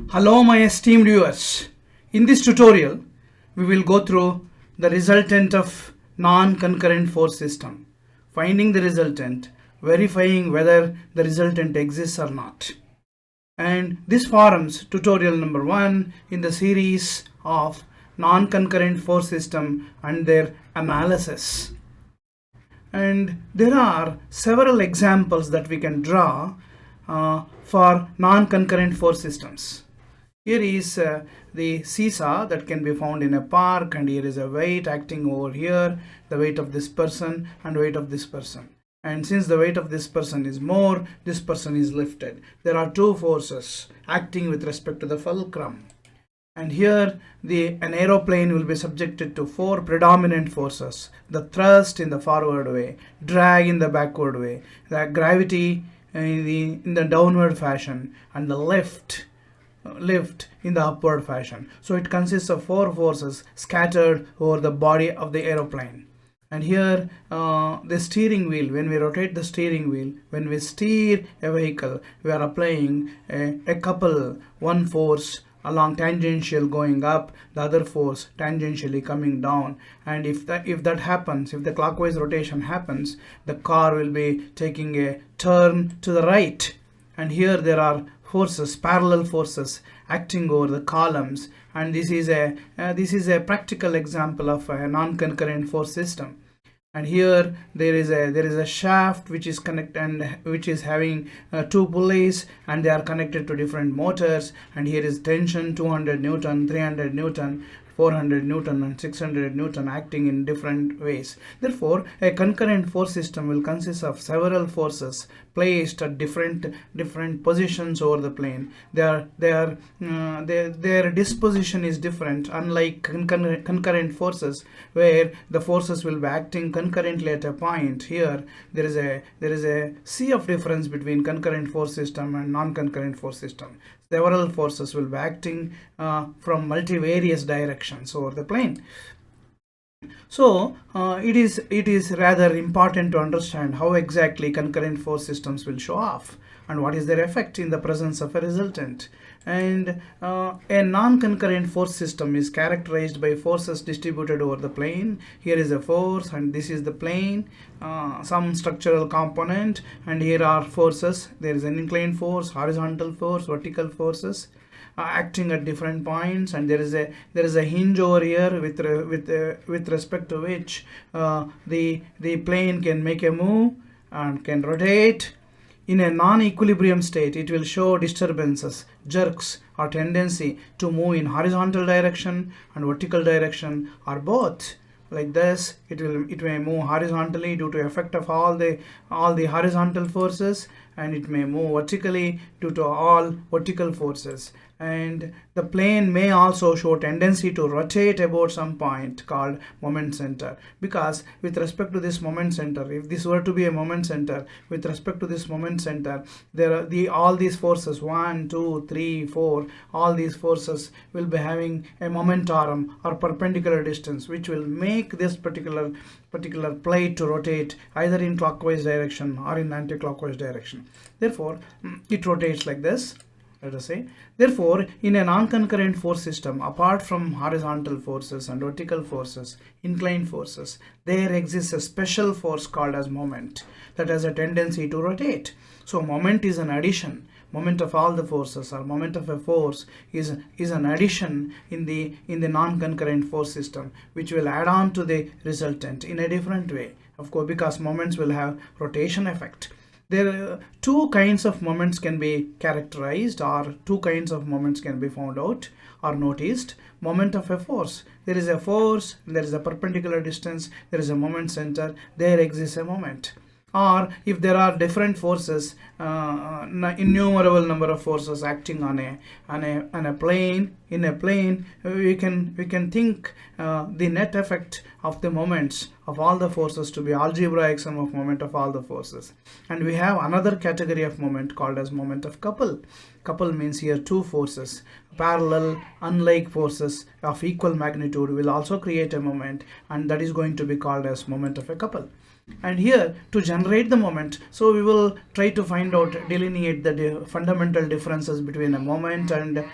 Hello my esteemed viewers. In this tutorial, we will go through the resultant of non-concurrent force system, finding the resultant, verifying whether the resultant exists or not. And this forms tutorial number 1 in the series of non-concurrent force system and their analysis. And there are several examples that we can draw for non-concurrent force systems. Here is the seesaw that can be found in a park, and here is a weight acting over here, the weight of this person and weight of this person. And since the weight of this person is more, this person is lifted. There are two forces acting with respect to the fulcrum. And here an aeroplane will be subjected to four predominant forces: the thrust in the forward way, drag in the backward way, the gravity in the downward fashion, and the lift in the upward fashion. So it consists of four forces scattered over the body of the aeroplane. And here the steering wheel, when we rotate the steering wheel, when we steer a vehicle, we are applying a couple, one force along tangential going up, the other force tangentially coming down. And if that happens, if the clockwise rotation happens, the car will be taking a turn to the right. And here there are forces, parallel forces acting over the columns, and this is a practical example of a non-concurrent force system. And here there is a shaft which is which is having two pulleys, and they are connected to different motors. And here is tension 200 Newton, 300 Newton, 400 Newton and 600 Newton acting in different ways. Therefore, a concurrent force system will consist of several forces placed at different positions over the plane. Their disposition is different, unlike concurrent forces where the forces will be acting concurrently at a point. Here there is a sea of difference between concurrent force system and non-concurrent force system. Several forces will be acting from multivarious directions over the plane. So it is rather important to understand how exactly concurrent force systems will show off and what is their effect in the presence of a resultant. And a non-concurrent force system is characterized by forces distributed over the plane. Here is a force and this is the plane, some structural component, and here are forces. There is an inclined force, horizontal force, vertical forces acting at different points, and there is a hinge over here with respect to which the plane can make a move and can rotate. In a non-equilibrium state, it will show disturbances, jerks, or tendency to move in horizontal direction and vertical direction, or both. Like this, it may move horizontally due to effect of all the horizontal forces, and it may move vertically due to all vertical forces. And the plane may also show tendency to rotate about some point called moment center, because with respect to this moment center, if this were to be a moment center, with respect to this moment center, there are all these forces 1, 2, 3, 4, all these forces will be having a momentum or perpendicular distance, which will make this particular plate to rotate either in clockwise direction or in anti-clockwise direction. Therefore, it rotates like this, let us say. Therefore, in a non-concurrent force system, apart from horizontal forces and vertical forces, inclined forces, there exists a special force called as moment that has a tendency to rotate. So moment is an addition. Moment of all the forces, or moment of a force, is an addition in the non-concurrent force system, which will add on to the resultant in a different way, of course, because moments will have rotation effect. There are two kinds of moments can be characterized, or two kinds of moments can be found out or noticed. Moment of a force: there is a force, there is a perpendicular distance, there is a moment center, there exists a moment. Or if there are different forces, innumerable number of forces acting on a plane, in a plane, we can think the net effect of the moments of all the forces to be algebraic sum of moment of all the forces. And we have another category of moment called as moment of couple. Couple means here two forces, parallel, unlike forces of equal magnitude will also create a moment, and that is going to be called as moment of a couple. And here to generate the moment, so we will try to find out, delineate the fundamental differences between a moment and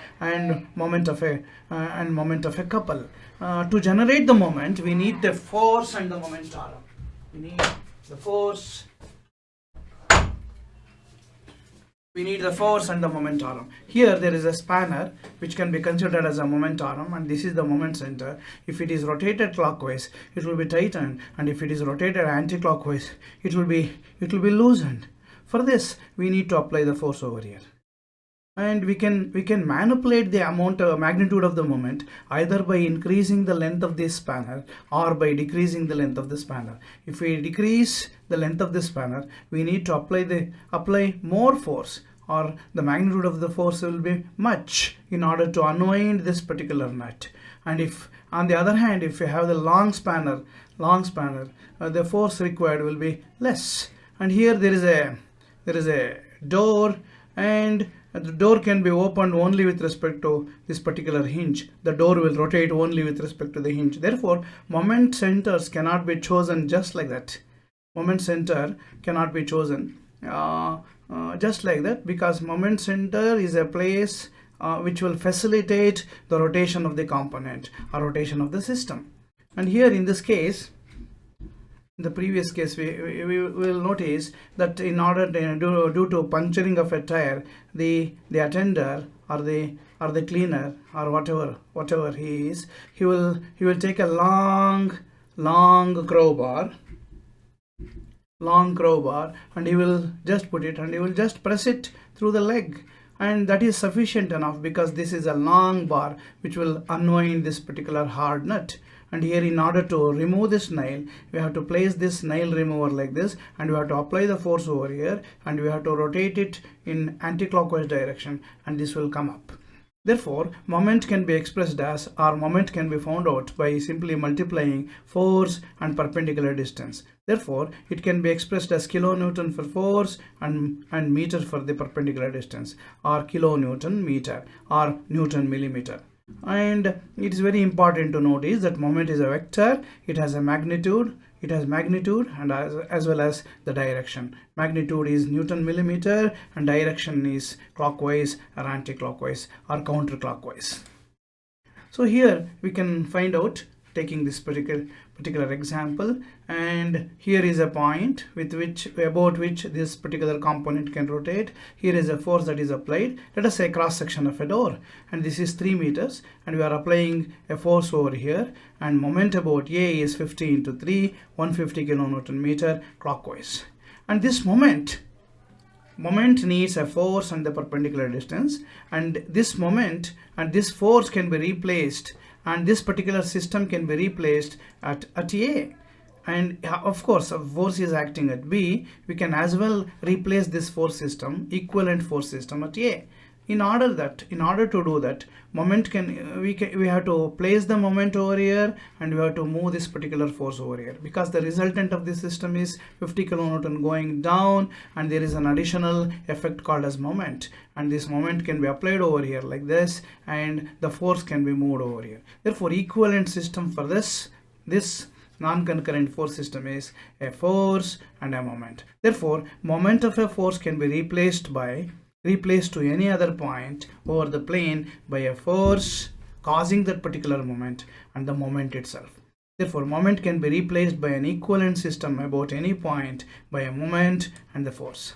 moment of a couple. To generate the moment, we need the force and the momentum. We need the force. We need the force and the moment arm. Here there is a spanner which can be considered as a moment arm, and this is the moment center. If it is rotated clockwise, it will be tightened, and if it is rotated anti-clockwise, it will be loosened. For this, we need to apply the force over here. And we can manipulate the magnitude of the moment either by increasing the length of this spanner or by decreasing the length of the spanner. If we decrease the length of the spanner, we need to apply more force, or the magnitude of the force will be much in order to unwind this particular nut. And if on the other hand, if we have the long spanner, the force required will be less. And here there is a door, and the door can be opened only with respect to this particular hinge. The door will rotate only with respect to the hinge. Therefore, moment centers cannot be chosen just like that. Moment center cannot be chosen just like that, because moment center is a place which will facilitate the rotation of the component or rotation of the system. And here in this case, in the previous case, we will notice that in order due to puncturing of a tire, the attender or the cleaner or whatever he is, he will take a long crowbar, and he will just put it, and he will just press it through the leg, and that is sufficient enough, because this is a long bar which will unwind this particular hard nut. And here, in order to remove this nail, we have to place this nail remover like this, and we have to apply the force over here, and we have to rotate it in anti-clockwise direction, and this will come up. Therefore, moment can be expressed as, or moment can be found out by simply multiplying force and perpendicular distance. Therefore, it can be expressed as kilonewton for force and meter for the perpendicular distance, or kilonewton meter, or newton millimeter. And it is very important to notice that moment is a vector. It has a magnitude, and as well as the direction. Magnitude is newton millimeter, and direction is clockwise or anti-clockwise or counterclockwise. So here we can find out, taking this particular example, and here is a point about which this particular component can rotate. Here is a force that is applied. Let us say cross section of a door, and this is 3 meters, and we are applying a force over here, and moment about A is 50 into 3, 150 kilonewton meter clockwise. And this moment needs a force and the perpendicular distance, and this moment and this force can be replaced, and this particular system can be replaced at A. And of course, a force is acting at B. We can as well replace this force system, equivalent force system, at A. In order to do that, moment we have to place the moment over here, and we have to move this particular force over here, because the resultant of this system is 50 kilonewton going down, and there is an additional effect called as moment, and this moment can be applied over here like this, and the force can be moved over here. Therefore, equivalent system for this non-concurrent force system is a force and a moment. Therefore, moment of a force can be replaced to any other point over the plane by a force causing that particular moment and the moment itself. Therefore, moment can be replaced by an equivalent system about any point by a moment and the force.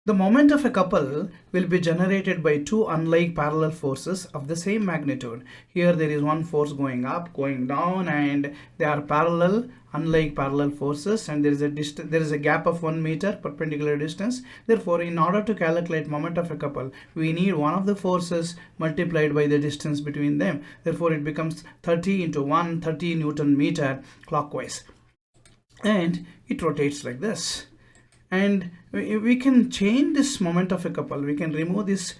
The moment of a couple will be generated by two unlike parallel forces of the same magnitude. Here there is one force going up, going down, and they are parallel, unlike parallel forces, and there is a gap of 1 meter perpendicular distance. Therefore, in order to calculate moment of a couple, we need one of the forces multiplied by the distance between them. Therefore, it becomes 30 into 1, 30 newton meter clockwise, and it rotates like this. And we can change this moment of a couple. We can remove these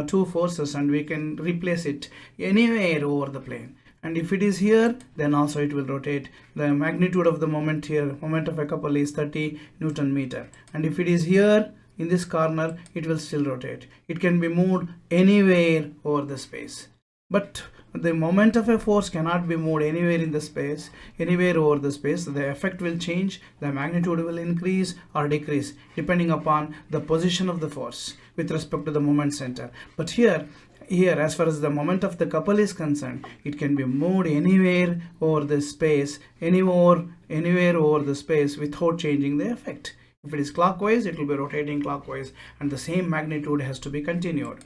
two forces, and we can replace it anywhere over the plane. And if it is here, then also it will rotate. The magnitude of the moment here, moment of a couple, is 30 newton meter. And if it is here in this corner, it will still rotate. It can be moved anywhere over the space. But the moment of a force cannot be moved anywhere in the space, anywhere over the space. The effect will change, the magnitude will increase or decrease depending upon the position of the force with respect to the moment center. But here as far as the moment of the couple is concerned, it can be moved anywhere over the space, anywhere over the space without changing the effect. If it is clockwise, it will be rotating clockwise and the same magnitude has to be continued.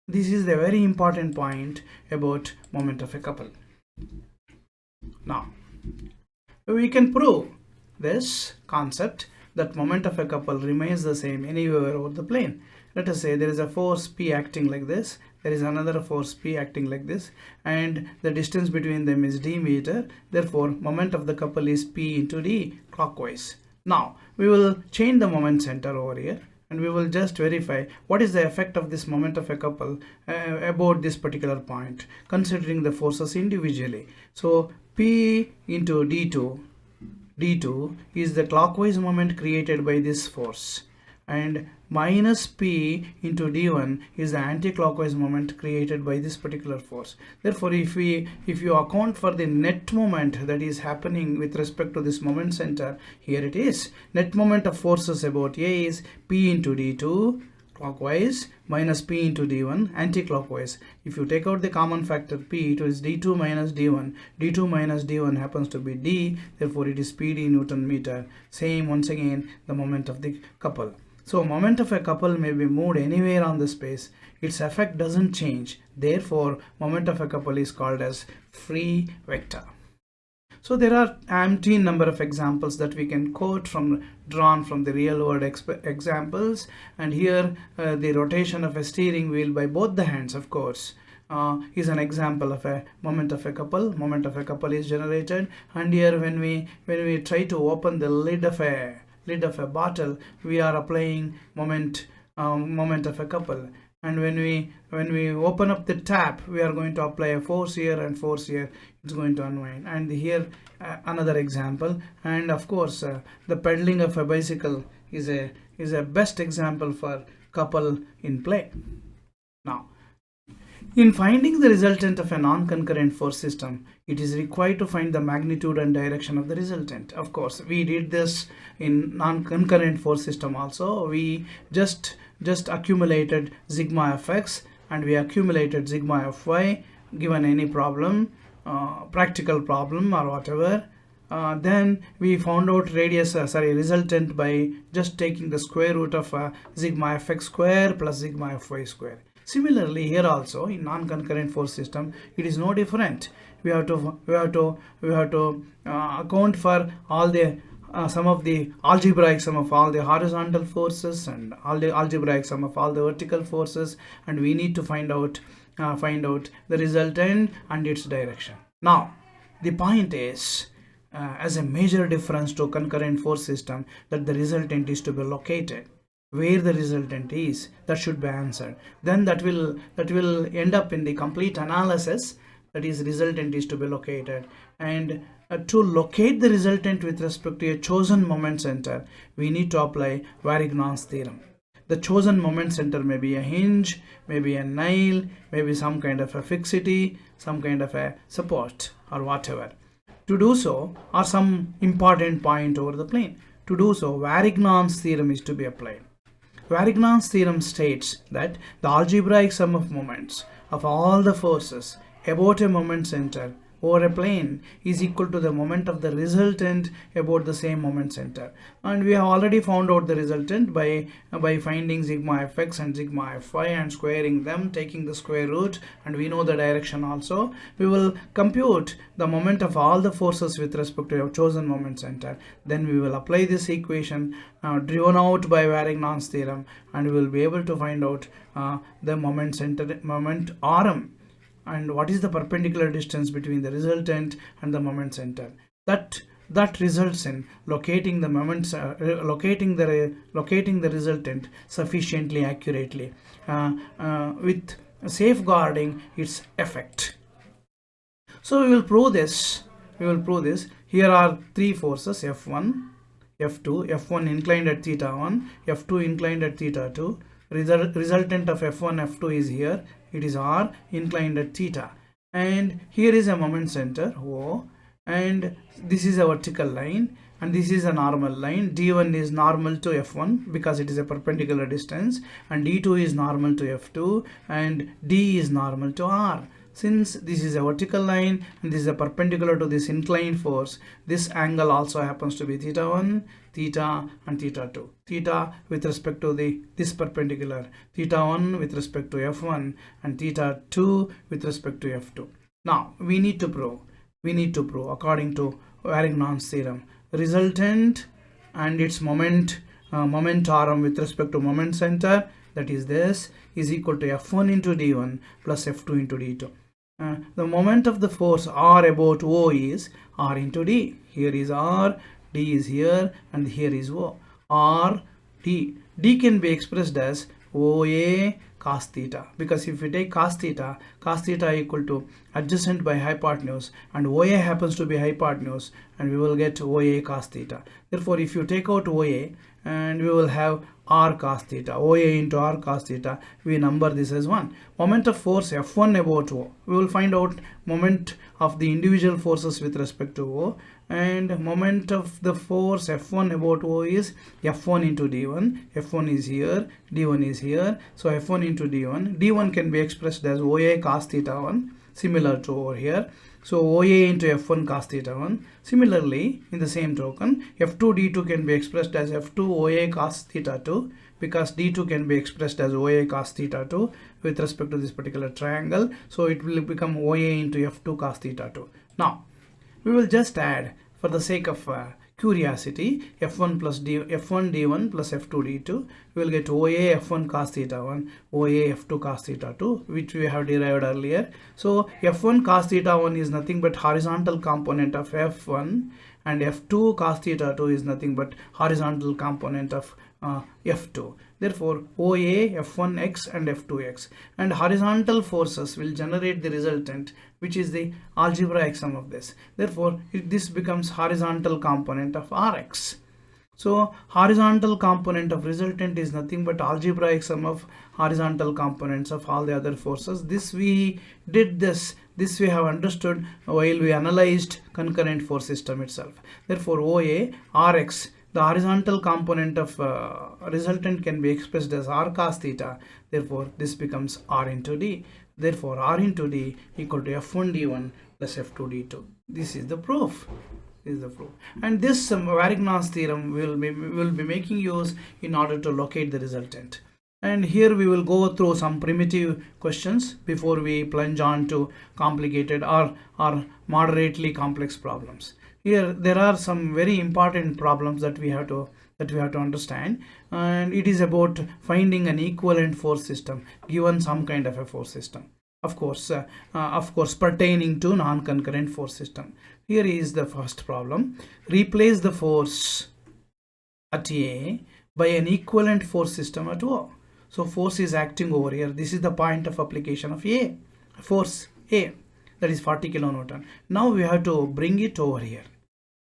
This is the very important point about moment of a couple. Now, we can prove this concept that moment of a couple remains the same anywhere over the plane. Let us say there is a force P acting like this, there is another force P acting like this, and the distance between them is d meter. Therefore, moment of the couple is P into d clockwise. Now, we will change the moment center over here and we will just verify what is the effect of this moment of a couple about this particular point, considering the forces individually. So, P into d2 is the clockwise moment created by this force, and minus P into d1 is the anti-clockwise moment created by this particular force. Therefore, if you account for the net moment that is happening with respect to this moment center, here it is. Net moment of forces about A is P into d2 clockwise minus P into d1 anti-clockwise. If you take out the common factor P, it is d2 minus d1. d2 minus d1 happens to be d, therefore it is PD Newton meter. Same once again the moment of the couple. So moment of a couple may be moved anywhere on the space. Its effect doesn't change. Therefore, moment of a couple is called as free vector. So there are umpteen number of examples that we can quote drawn from the real world examples. And here the rotation of a steering wheel by both the hands, of course, is an example of a moment of a couple. Moment of a couple is generated. And here when we try to open the lid of a bottle, we are applying moment of a couple. And when we open up the tap, we are going to apply a force here and force here. It's going to unwind. And here another example. And of course, the pedaling of a bicycle is a best example for couple in play. Now, in finding the resultant of a non-concurrent force system, it is required to find the magnitude and direction of the resultant. Of course, we did this in non-concurrent force system also. We just accumulated sigma fx and we accumulated sigma fy given any problem, practical problem or whatever. Then we found out resultant by just taking the square root of sigma fx square plus sigma fy square. Similarly, here also in non-concurrent force system, it is no different. We have to account for all the sum of the algebraic sum of all the horizontal forces and all the algebraic sum of all the vertical forces, and we need to find out the resultant and its direction. Now, the point is, as a major difference to concurrent force system, that the resultant is to be located. Where the resultant is, that should be answered. Then that will end up in the complete analysis, that is resultant is to be located. And to locate the resultant with respect to a chosen moment center, we need to apply Varignon's theorem. The chosen moment center may be a hinge, maybe a nail, maybe some kind of a fixity, some kind of a support or whatever. To do so, or some important point over the plane, to do so, Varignon's theorem is to be applied. Varignon's theorem states that the algebraic sum of moments of all the forces about a moment center over a plane is equal to the moment of the resultant about the same moment center. And we have already found out the resultant by finding sigma fx and sigma fy and squaring them, taking the square root, and we know the direction also. We will compute the moment of all the forces with respect to a chosen moment center. Then we will apply this equation driven out by Varignon's theorem, and we will be able to find out the moment rm. And what is the perpendicular distance between the resultant and the moment center? That results in locating the moments, locating the resultant sufficiently accurately, with safeguarding its effect. So we will prove this. Here are three forces: F1, F2, F1 inclined at theta 1, F2 inclined at theta 2. Resultant of F1, F2 is here. It is R inclined at theta, and here is a moment center O, and this is a vertical line, and this is a normal line. D1 is normal to F1 because it is a perpendicular distance, and D2 is normal to F2, and D is normal to R. Since this is a vertical line and this is a perpendicular to this inclined force, this angle also happens to be theta 1, theta, and theta 2. Theta with respect to this perpendicular, theta 1 with respect to F1, and theta 2 with respect to F2. Now we need to prove according to Varignon's theorem, resultant and its momentum with respect to moment center, that is this, is equal to F1 into D1 plus F2 into D2. The moment of the force R about O is R into D. Here is R, D is here, and here is O. R, D. D can be expressed as OA cos theta, because if we take cos theta equal to adjacent by hypotenuse, and OA happens to be hypotenuse, and we will get OA cos theta. Therefore, if you take out OA, and we will have R cos theta, OA into R cos theta, we number this as 1. Moment of force F1 about O, we will find out moment of the individual forces with respect to O, and moment of the force F1 about O is F1 into D1. F1 is here, D1 is here, so F1 into D1. D1 can be expressed as OA cos theta 1, similar to over here. So OA into F1 cos theta 1. Similarly, in the same token, F2 D2 can be expressed as F2 OA cos theta 2, because D2 can be expressed as OA cos theta 2 with respect to this particular triangle. So it will become OA into F2 cos theta 2. Now, we will just add, for the sake of curiosity, F1 D1 plus F2 D2. We will get OA F1 cos theta 1, OA F2 cos theta 2, which we have derived earlier. So F1 cos theta 1 is nothing but horizontal component of F1, and F2 cos theta 2 is nothing but horizontal component of F2. Therefore, OA, F1x and F2x, and horizontal forces will generate the resultant, which is the algebraic sum of this. Therefore, this becomes horizontal component of Rx. So, horizontal component of resultant is nothing but algebraic sum of horizontal components of all the other forces. This we have understood while we analyzed concurrent force system itself. Therefore, OA, Rx, the horizontal component of resultant can be expressed as R cos theta. Therefore, this becomes R into D. Therefore, R into D equal to F1 D1 plus F2 D2. This is the proof. And this Varignon's theorem will be making use in order to locate the resultant. And here we will go through some primitive questions before we plunge on to complicated or moderately complex problems. Here there are some very important problems that we have to understand, and it is about finding an equivalent force system given some kind of a force system. Of course, pertaining to non-concurrent force system. Here is the first problem. Replace the force at A by an equivalent force system at O. So force is acting over here. This is the point of application of A, force A, that is 40 kilonewton. Now we have to bring it over here.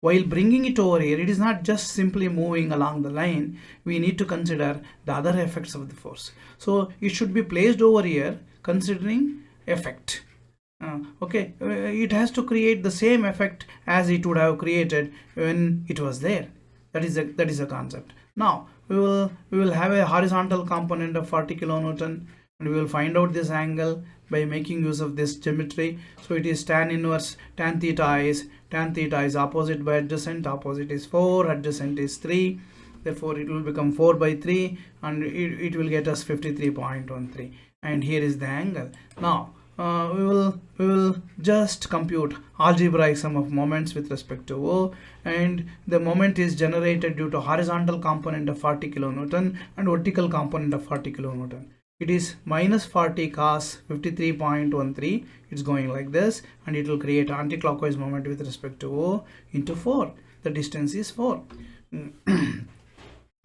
While bringing it over here, it is not just simply moving along the line. We need to consider the other effects of the force. So it should be placed over here considering effect. It has to create the same effect as it would have created when it was there. That is a concept. Now we will have a horizontal component of 40 kilonewton, and we will find out this angle by making use of this geometry. So it is tan inverse, tan theta is opposite by adjacent, opposite is 4, adjacent is 3. Therefore it will become 4 by 3, and it will get us 53.13, and here is the angle. Now we will just compute algebraic sum of moments with respect to O, and the moment is generated due to horizontal component of 40 kilonewton and vertical component of 40 kilonewton. It is minus 40 cos 53.13. It's going like this, and it will create anti-clockwise moment with respect to O into 4. The distance is 4.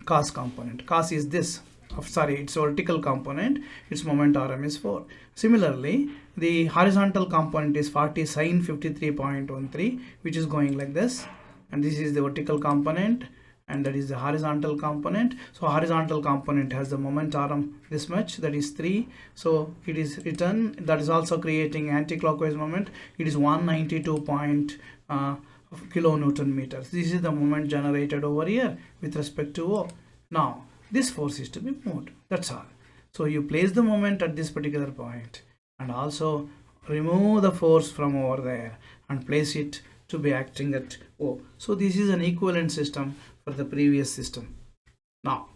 Cos component. Cos is this. It's vertical component. Its moment Rm is 4. Similarly, the horizontal component is 40 sin 53.13, which is going like this, and this is the vertical component, and that is the horizontal component. So horizontal component has the moment arm this much, that is 3. So it is written, that is also creating anti-clockwise moment. It is 192 kilonewton meters. This is the moment generated over here with respect to O. Now this force is to be moved, that's all. So you place the moment at this particular point and also remove the force from over there and place it to be acting at O. So this is an equivalent system for the previous system. Now,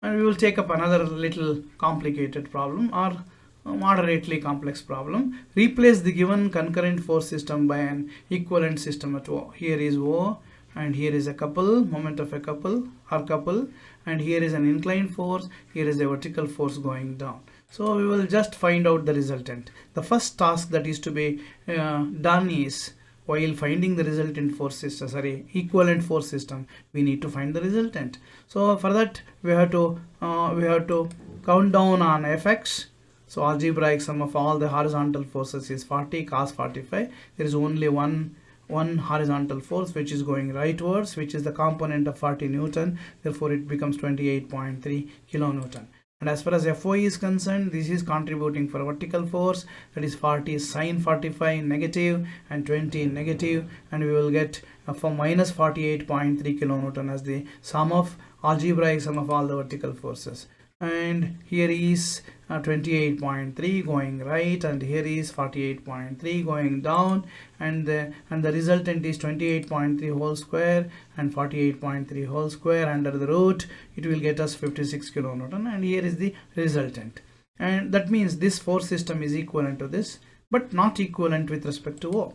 and we will take up another little complicated problem or moderately complex problem. Replace the given concurrent force system by an equivalent system at O. Here is O and here is a couple, moment of a couple or couple, and here is an inclined force, here is a vertical force going down. So we will just find out the resultant. The first task that is to be done is, while finding the resultant force system, equivalent force system, we need to find the resultant. So for that we have to count down on Fx. So algebraic sum of all the horizontal forces is 40 cos 45. There is only one horizontal force which is going rightwards, which is the component of 40 Newton. Therefore it becomes 28.3 kilonewton. And as far as Fy is concerned, this is contributing for vertical force, that is 40 sine 45 negative and 20 negative, and we will get for minus 48.3 kilonewton as the sum of algebraic sum of all the vertical forces. And here is 28.3 going right, and here is 48.3 going down, and the resultant is 28.3 whole square and 48.3 whole square under the root. It will get us 56 kilonewton, and here is the resultant. And that means this force system is equivalent to this, but not equivalent with respect to O.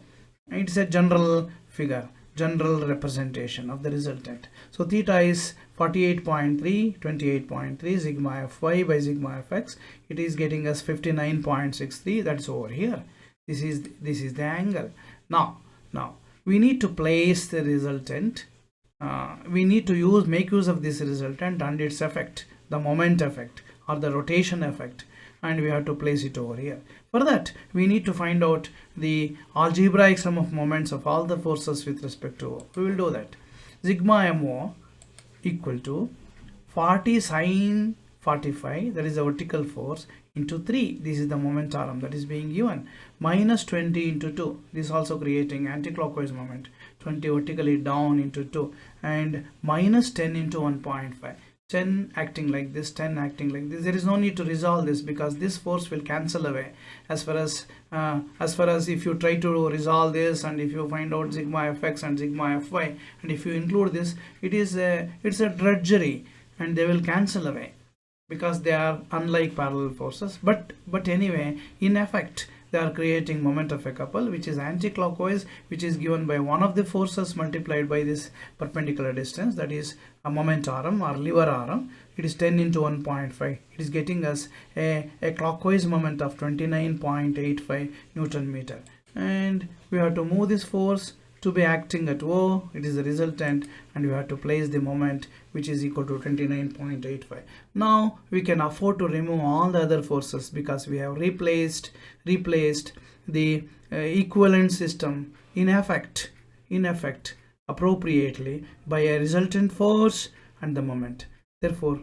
It's a general figure, general representation of the resultant. So theta is 48.3, 28.3 sigma Fy by sigma Fx. It is getting us 59.63. That's over here. This is the angle. Now we need to place the resultant. We need to make use of this resultant and its effect, the moment effect or the rotation effect, and we have to place it over here. For that we need to find out the algebraic sum of moments of all the forces with respect to O. We will do that. Sigma MO equal to 40 sine 45, that is the vertical force, into 3, this is the moment arm that is being given, minus 20 into 2, this is also creating anti-clockwise moment, 20 vertically down into 2, and minus 10 into 1.5, 10 acting like this, 10 acting like this. There is no need to resolve this because this force will cancel away as far as if you try to resolve this, and if you find out sigma Fx and sigma Fy, and if you include this, it's a drudgery and they will cancel away because they are unlike parallel forces. But anyway, in effect they are creating moment of a couple which is anti-clockwise, which is given by one of the forces multiplied by this perpendicular distance, that is a moment arm or lever arm. It is 10 into 1.5. It is getting us a clockwise moment of 29.85 Newton meter, and we have to move this force to be acting at O. It is the resultant, and we have to place the moment which is equal to 29.85. Now we can afford to remove all the other forces because we have replaced the equivalent system in effect appropriately by a resultant force and the moment. Therefore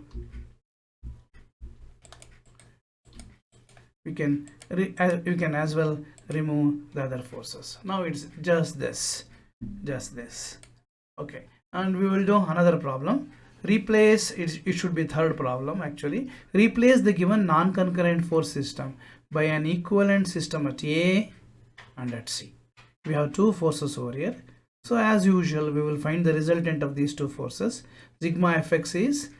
we can as well remove the other forces. Now it's just this. Okay, and we will do another problem. Replace it should be third problem actually. Replace the given non-concurrent force system by an equivalent system at A and at C. We have two forces over here. So as usual, we will find the resultant of these two forces. Sigma Fx is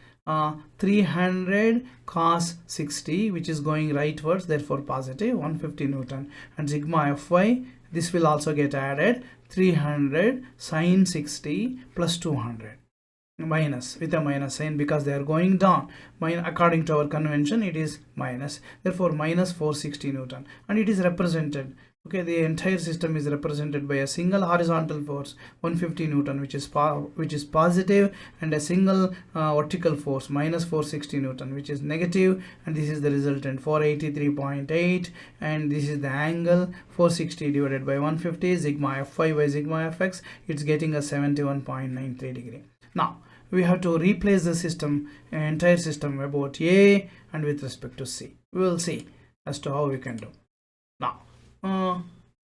300 cos 60, which is going rightwards, therefore positive, 150 Newton. And sigma Fy, this will also get added, 300 sin 60 plus 200, minus with a minus sign because they are going down. According to our convention, it is minus, therefore minus 460 Newton, and it is represented Okay, the entire system is represented by a single horizontal force 150 Newton, which is positive, and a single vertical force minus 460 Newton, which is negative, and this is the resultant 483.8, and this is the angle 460 divided by 150 sigma Fy by sigma Fx. It's getting a 71.93 degree. Now we have to replace the system, entire system about A and with respect to C. We will see as to how we can do. Now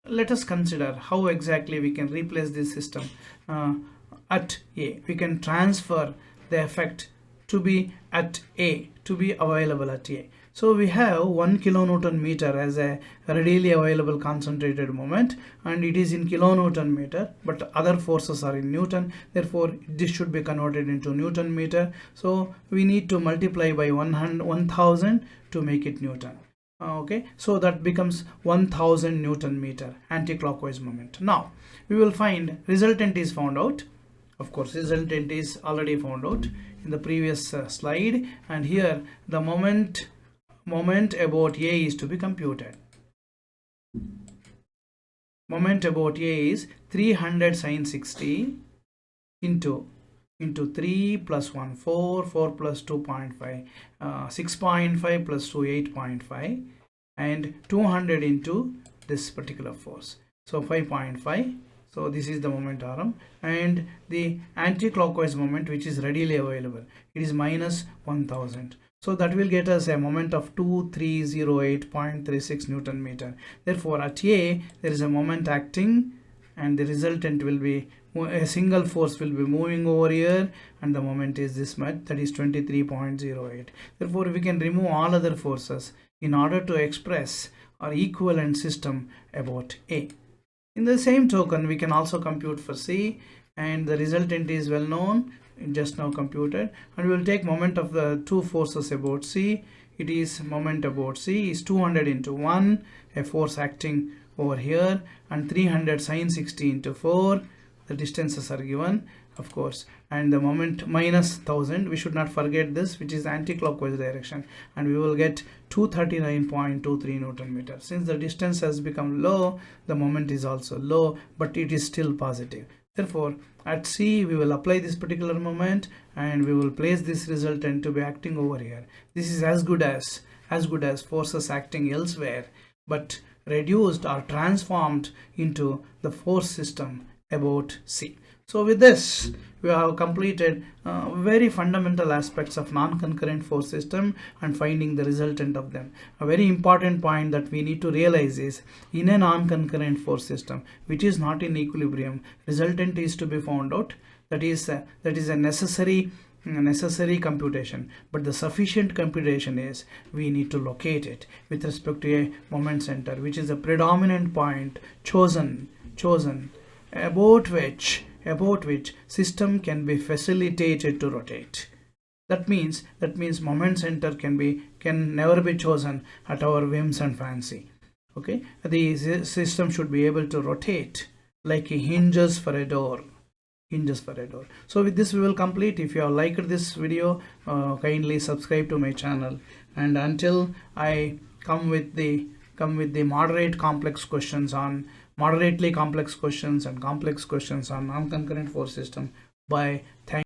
let us consider how exactly we can replace this system at A. We can transfer the effect to be at A, to be available at A. So we have 1 kilonewton meter as a readily available concentrated moment, and it is in kilonewton meter, but other forces are in Newton. Therefore this should be converted into Newton meter. So we need to multiply by 1000 to make it Newton. Okay, so that becomes 1000 Newton meter anti-clockwise moment. Now we will find resultant is found out. Of course, resultant is already found out in the previous slide, and here the moment about A is to be computed. Moment about A is 300 sin 60 into 3 plus 1 4 4 plus 2.5 6.5 plus 2 8.5, and 200 into this particular force, so 5.5. so this is the moment Rm, and the anti-clockwise moment which is readily available, it is minus 1000. So that will get us a moment of 2308.36 Newton meter. Therefore at A there is a moment acting, and the resultant will be a single force will be moving over here, and the moment is this much, that is 23.08. Therefore we can remove all other forces in order to express our equivalent system about A. In the same token, we can also compute for C, and the resultant is well known, just now computed, and we will take moment of the two forces about C. It is moment about C is 200 into 1, a force acting over here, and 300 sin 60 into 4. The distances are given, of course, and the moment minus 1000. We should not forget this, which is anti-clockwise direction, and we will get 239.23 Newton meter. Since the distance has become low, the moment is also low, but it is still positive. Therefore at C we will apply this particular moment, and we will place this resultant to be acting over here. This is as good as forces acting elsewhere, but reduced or transformed into the force system about C. So with this we have completed very fundamental aspects of non-concurrent force system and finding the resultant of them. A very important point that we need to realize is, in a non-concurrent force system which is not in equilibrium, resultant is to be found out. That is a necessary computation, but the sufficient computation is we need to locate it with respect to a moment center, which is a predominant point chosen about which system can be facilitated to rotate. That means moment center can never be chosen at our whims and fancy. Okay, the system should be able to rotate like hinges for a door. So with this we will complete. If you have liked this video, kindly subscribe to my channel, and until I come with the moderately complex questions and complex questions on non-concurrent force system. Bye. Thank